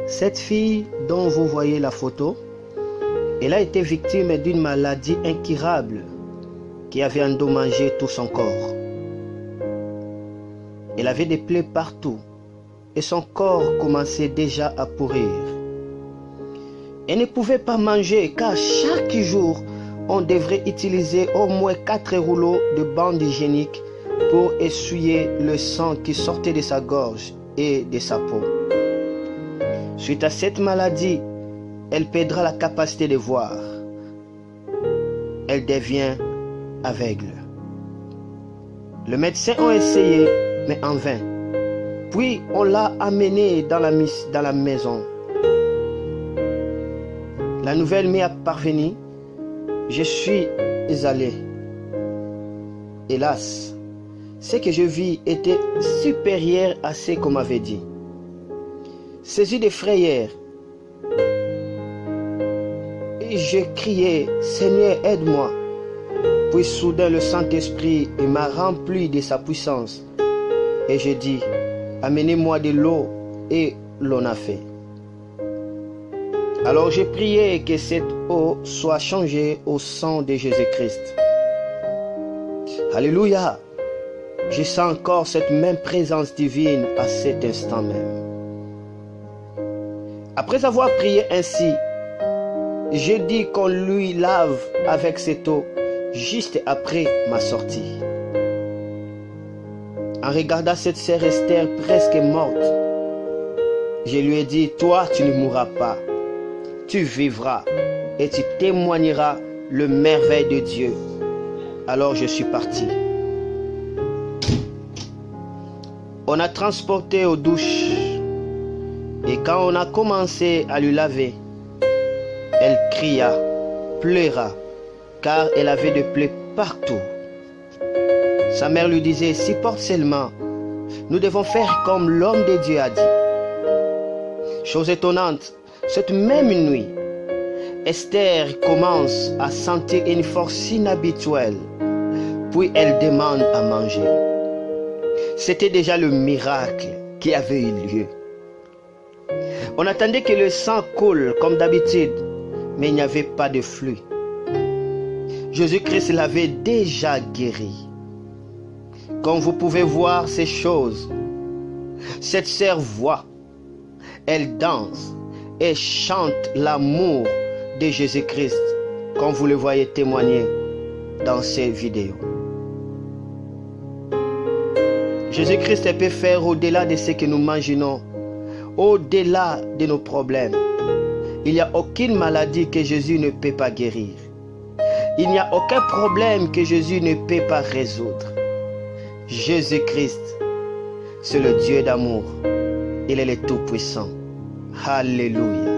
Cette fille dont vous voyez la photo, elle a été victime d'une maladie incurable qui avait endommagé tout son corps. Elle avait des plaies partout et son corps commençait déjà à pourrir. Elle ne pouvait pas manger car chaque jour, on devrait utiliser au moins 4 rouleaux de bande hygiénique pour essuyer le sang qui sortait de sa gorge et de sa peau. Suite à cette maladie, elle perdra la capacité de voir. Elle devient aveugle. Les médecins ont essayé, mais en vain. Puis on l'a amenée dans la maison. La nouvelle m'est parvenue. Je suis allé. Hélas, ce que je vis était supérieur à ce qu'on m'avait dit. Saisi de frayeur, je criais, Seigneur, aide-moi. Puis soudain le Saint-Esprit m'a rempli de sa puissance. Et je dis, amenez-moi de l'eau, et l'on a fait. Alors j'ai prié que cette eau soit changée au sang de Jésus-Christ. Alléluia! Je sens encore cette même présence divine à cet instant même. Après avoir prié ainsi, je dis qu'on lui lave avec cette eau juste après ma sortie. En regardant cette sœur Esther presque morte, je lui ai dit, toi tu ne mourras pas, tu vivras et tu témoigneras le merveille de Dieu. Alors je suis parti. On a transporté aux douches et quand on a commencé à lui laver, elle cria, pleura, car elle avait des plaies partout. Sa mère lui disait, supporte seulement, nous devons faire comme l'homme de Dieu a dit. Chose étonnante, cette même nuit, Esther commence à sentir une force inhabituelle, puis elle demande à manger. C'était déjà le miracle qui avait eu lieu. On attendait que le sang coule comme d'habitude, mais il n'y avait pas de flux. Jésus-Christ l'avait déjà guéri. Comme vous pouvez voir ces choses, cette sœur voit, elle danse et chante l'amour de Jésus-Christ, comme vous le voyez témoigner dans ces vidéos. Jésus-Christ peut faire au-delà de ce que nous imaginons, au-delà de nos problèmes. Il n'y a aucune maladie que Jésus ne peut pas guérir. Il n'y a aucun problème que Jésus ne peut pas résoudre. Jésus-Christ, c'est le Dieu d'amour. Il est le Tout-Puissant. Alléluia.